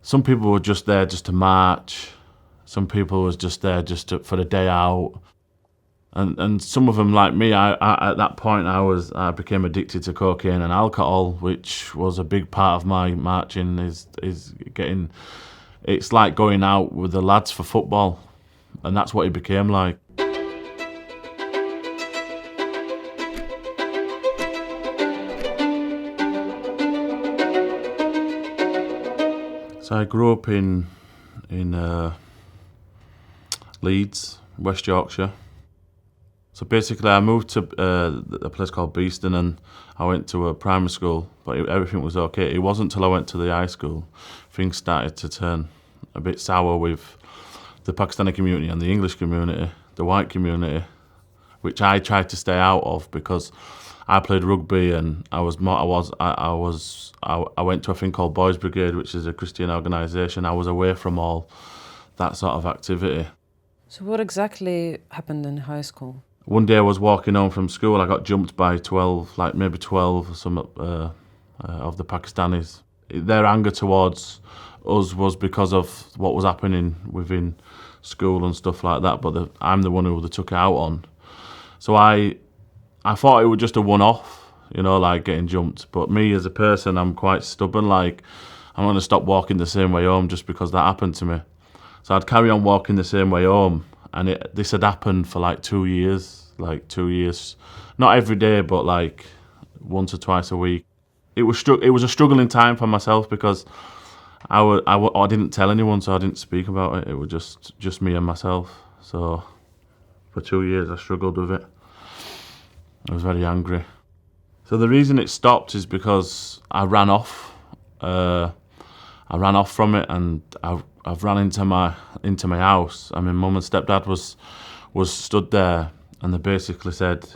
Some people were just there just to march. Some people was just there for the day out. And some of them, like me, I at that point I became addicted to cocaine and alcohol, which was a big part of my marching. Is getting, it's like going out with the lads for football, and that's what it became like. So I grew up in Leeds, West Yorkshire. So basically, I moved to a place called Beeston, and I went to a primary school, but everything was okay. It wasn't until I went to the high school things started to turn a bit sour with the Pakistani community and the English community, the white community, which I tried to stay out of because I played rugby and I went to a thing called Boys Brigade, which is a Christian organisation. I was away from all that sort of activity. So what exactly happened in high school? One day I was walking home from school, I got jumped by 12, like maybe 12 or some of the Pakistanis. Their anger towards us was because of what was happening within school and stuff like that, but I'm the one who they took it out on. So I thought it was just a one-off, like getting jumped. But me as a person, I'm quite stubborn, like I'm going to stop walking the same way home just because that happened to me. So I'd carry on walking the same way home. And this had happened for like 2 years, not every day, but like once or twice a week. It was a struggling time for myself because I didn't tell anyone, so I didn't speak about it. It was just me and myself. So for 2 years I struggled with it. I was very angry. So the reason it stopped is because I ran off. I ran off from it, and I've run into my house. I mean, Mum and Stepdad was stood there, and they basically said,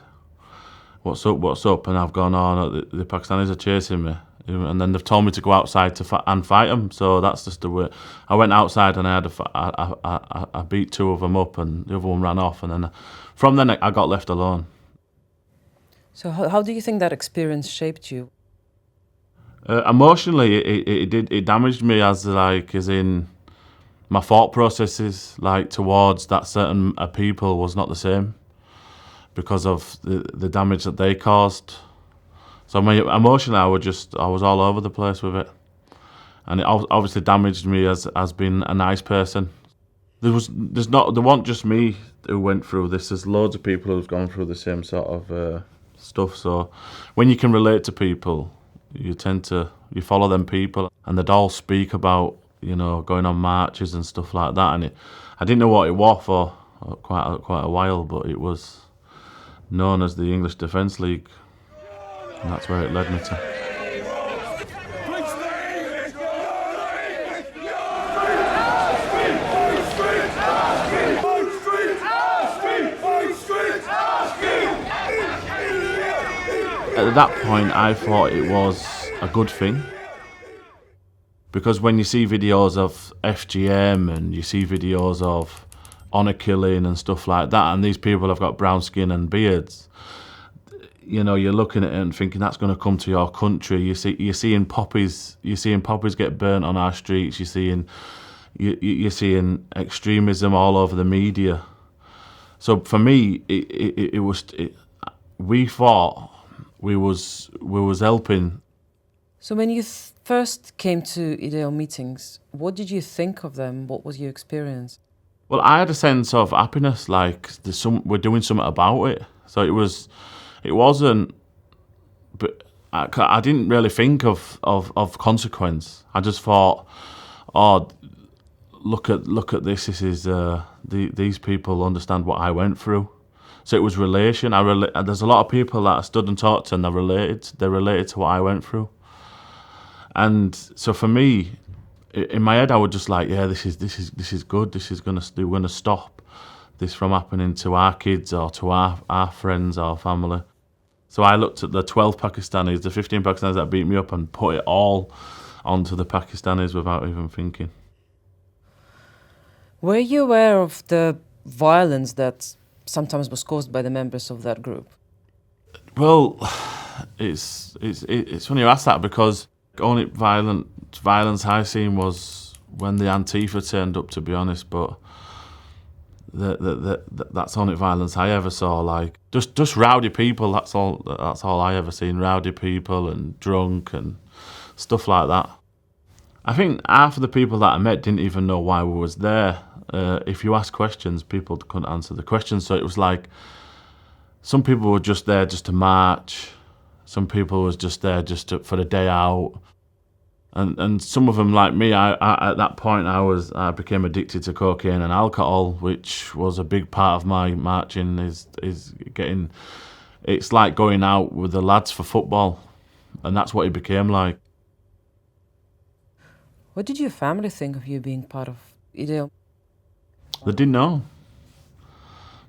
"What's up?" And I've gone, "Oh no, the Pakistanis are chasing me," and then they've told me to go outside and fight them. So that's just the way. I went outside and I beat 2 of them up, and the other one ran off, and then from then I got left alone. So how do you think that experience shaped you? Emotionally, it damaged me as in my thought processes towards that certain people was not the same because of the damage that they caused. So emotionally, I was all over the place with it, and it obviously damaged me as being a nice person. There weren't just me who went through this. There's loads of people who've gone through the same sort of stuff. So when you can relate to people, you follow them people, and they'd all speak about going on marches and stuff like that. And I didn't know what it was for quite a while, but it was known as the English Defence League, and that's where it led me to. At that point, I thought it was a good thing, because when you see videos of FGM and you see videos of honour killing and stuff like that, and these people have got brown skin and beards, you're looking at it and thinking that's going to come to your country. You're seeing poppies get burnt on our streets. You're seeing extremism all over the media. So for me, we thought we was helping. So when you first came to IDEO meetings, what did you think of them? What was your experience? Well, I had a sense of happiness, like we're doing something about it. So it wasn't, but I didn't really think of consequence. I just thought, oh, look at this. This is these people understand what I went through. So it was relation. There's a lot of people that I stood and talked to, and they're related to what I went through. And so for me, in my head, I was just like, yeah, this is good. We're gonna stop this from happening to our kids or to our friends or family. So I looked at the 12 Pakistanis, the 15 Pakistanis that beat me up, and put it all onto the Pakistanis without even thinking. Were you aware of the violence that sometimes was caused by the members of that group? Well, it's funny you ask that, because only violence I seen was when the Antifa turned up, to be honest, but that's only violence I ever saw. Like just rowdy people. That's all I ever seen. Rowdy people and drunk and stuff like that. I think half of the people that I met didn't even know why we was there. If you ask questions, people couldn't answer the questions. So it was like some people were just there just to march. Some people was just there for a day out. And some of them, like me, I at that point I became addicted to cocaine and alcohol, which was a big part of my marching. Is getting, it's like going out with the lads for football, and that's what it became like. What did your family think of you being part of IDEO? They didn't know.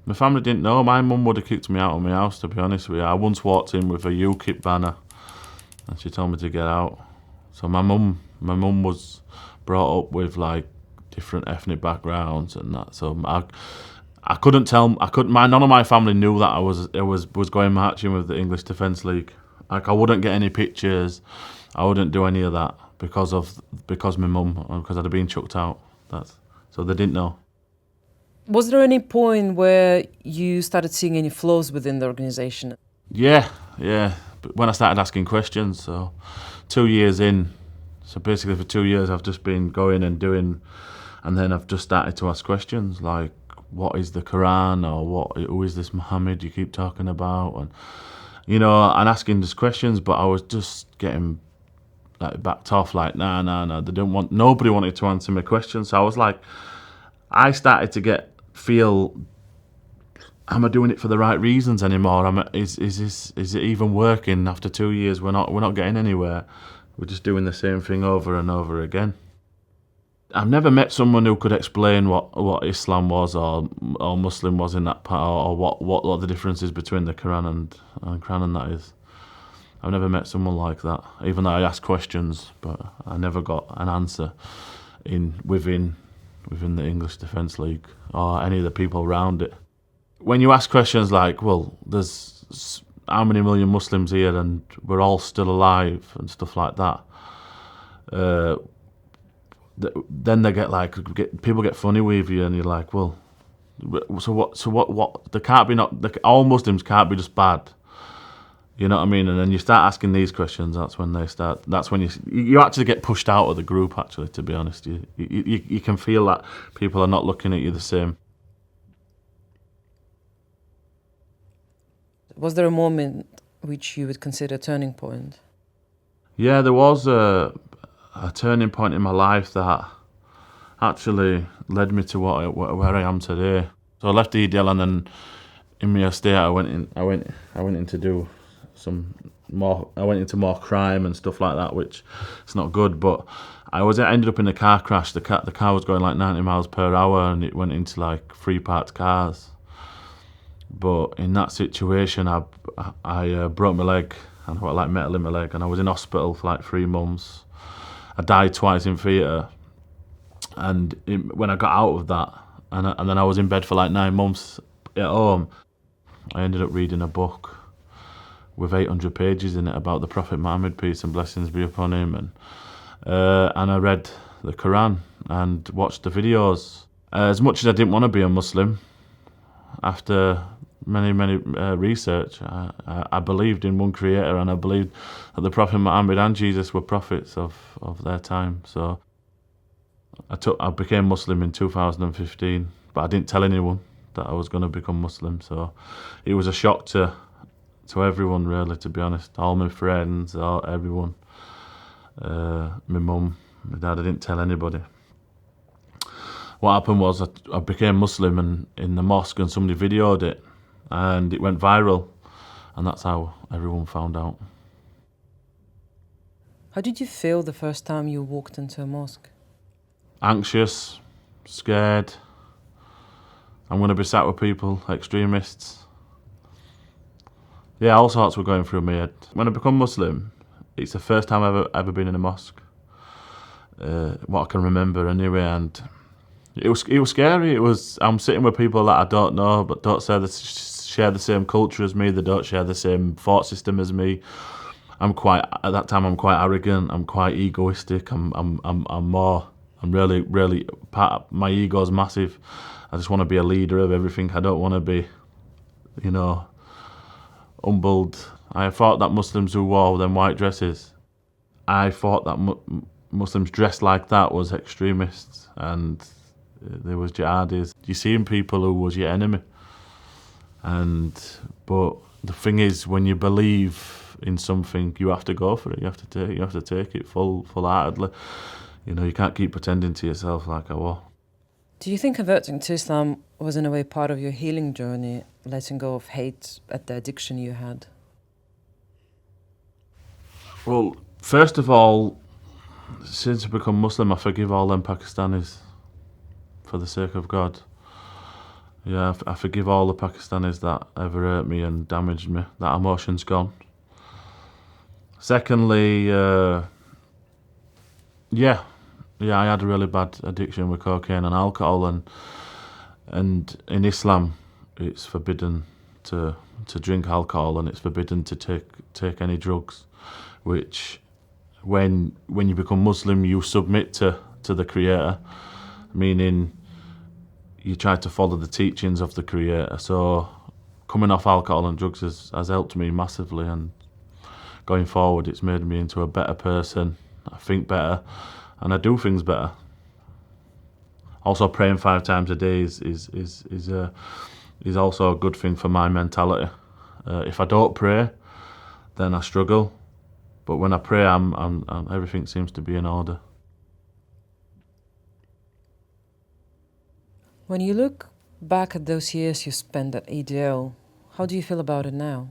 My family didn't know. My mum would have kicked me out of my house, to be honest with you. I once walked in with a UKIP banner, and she told me to get out. So my mum was brought up with like different ethnic backgrounds and that. So I couldn't tell. None of my family knew that I was going marching with the English Defence League. Like I wouldn't get any pictures. I wouldn't do any of that because my mum, because I'd have been chucked out. So they didn't know. Was there any point where you started seeing any flaws within the organisation? Yeah. But when I started asking questions, so 2 years in, so basically for 2 years I've just been going and doing, and then I've just started to ask questions like, what is the Quran, or who is this Muhammad you keep talking about, and and asking these questions, but I was just getting like backed off, like nah. Nobody wanted to answer my questions, so I was like, I started to feel, am I doing it for the right reasons anymore? Is it even working after 2 years? We're not getting anywhere. We're just doing the same thing over and over again. I've never met someone who could explain what Islam was or Muslim was in that part, or what the difference is between the Quran and Quran and that is. I've never met someone like that. Even though I asked questions, but I never got an answer within the English Defence League or any of the people around it. When you ask questions like, well, there's how many million Muslims here and we're all still alive and stuff like that, then they people get funny with you, and you're like, well, so what? They can't be all Muslims can't be just bad. You know what I mean? And then you start asking these questions. That's when you actually get pushed out of the group. Actually, to be honest, you can feel that people are not looking at you the same. Was there a moment which you would consider a turning point? Yeah, there was a turning point in my life that actually led me to where I am today. So I left EDL, and then in my estate I went in to do some more. I went into more crime and stuff like that, which it's not good. But I ended up in a car crash. The car was going like 90 miles per hour, and it went into like 3 parked cars. But in that situation, I broke my leg, and I got like metal in my leg, and I was in hospital for like 3 months. I died twice in theatre, and when I got out of that, and then I was in bed for like 9 months at home, I ended up reading a book with 800 pages in it about the Prophet Muhammad, peace and blessings be upon him, and I read the Quran and watched the videos. As much as I didn't want to be a Muslim, after many research, I believed in one creator, and I believed that the Prophet Muhammad and Jesus were prophets of their time. So I became Muslim in 2015, but I didn't tell anyone that I was going to become Muslim. So it was a shock to everyone, really, to be honest. All my friends, everyone. My mum, my dad, I didn't tell anybody. What happened was I became Muslim in the mosque, and somebody videoed it, and it went viral, and that's how everyone found out. How did you feel the first time you walked into a mosque? Anxious, scared. I'm going to be sat with people, extremists. Yeah, all sorts were going through my head. When I become Muslim, it's the first time I've ever been in a mosque. What I can remember anyway, and it was scary. I'm sitting with people that I don't know, but don't share the same culture as me. They don't share the same thought system as me. At that time I'm quite arrogant. I'm quite egoistic. I'm more I'm really, my ego's massive. I just want to be a leader of everything. I don't want to be, humbled. I thought that Muslims who wore them white dresses, I thought that Muslims dressed like that was extremists, and there was jihadis. You seen people who was your enemy. But the thing is, when you believe in something, you have to go for it. You have to take it full-heartedly. You can't keep pretending to yourself like I was. Do you think converting to Islam was in a way part of your healing journey, letting go of hate at the addiction you had? Well, first of all, since I become Muslim, I forgive all them Pakistanis for the sake of God. Yeah, I forgive all the Pakistanis that ever hurt me and damaged me. That emotion's gone. Secondly, I had a really bad addiction with cocaine and alcohol, and in Islam, it's forbidden to drink alcohol, and it's forbidden to take any drugs. Which, when you become Muslim, you submit to the Creator, meaning you try to follow the teachings of the Creator. So coming off alcohol and drugs has helped me massively, and going forward, it's made me into a better person. I think better, and I do things better. Also, praying 5 times a day is also a good thing for my mentality. If I don't pray, then I struggle. But when I pray, I'm everything seems to be in order. When you look back at those years you spent at EDL, how do you feel about it now?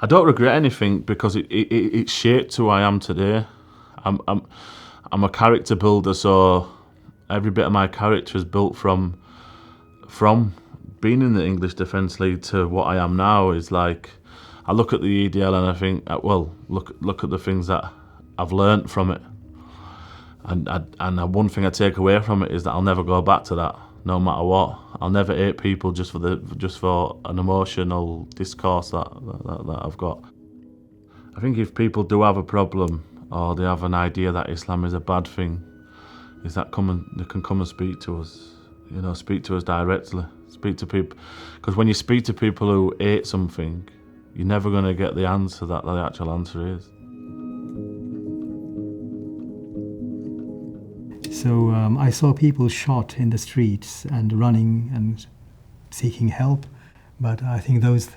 I don't regret anything because it shaped who I am today. I'm a character builder, so every bit of my character is built from being in the English Defence League to what I am now. Is like, I look at the EDL and I think, well, look at the things that I've learnt from it, and one thing I take away from it is that I'll never go back to that, no matter what. I'll never hate people just for an emotional discourse that I've got. I think if people do have a problem or they have an idea that Islam is a bad thing, is that they can come and speak to us. Speak to us directly. Speak to people, because when you speak to people who hate something, you're never going to get the answer that the actual answer is. So I saw people shot in the streets and running and seeking help, but I think those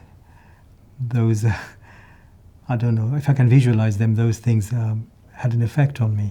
I don't know if I can visualize them. Those things had an effect on me.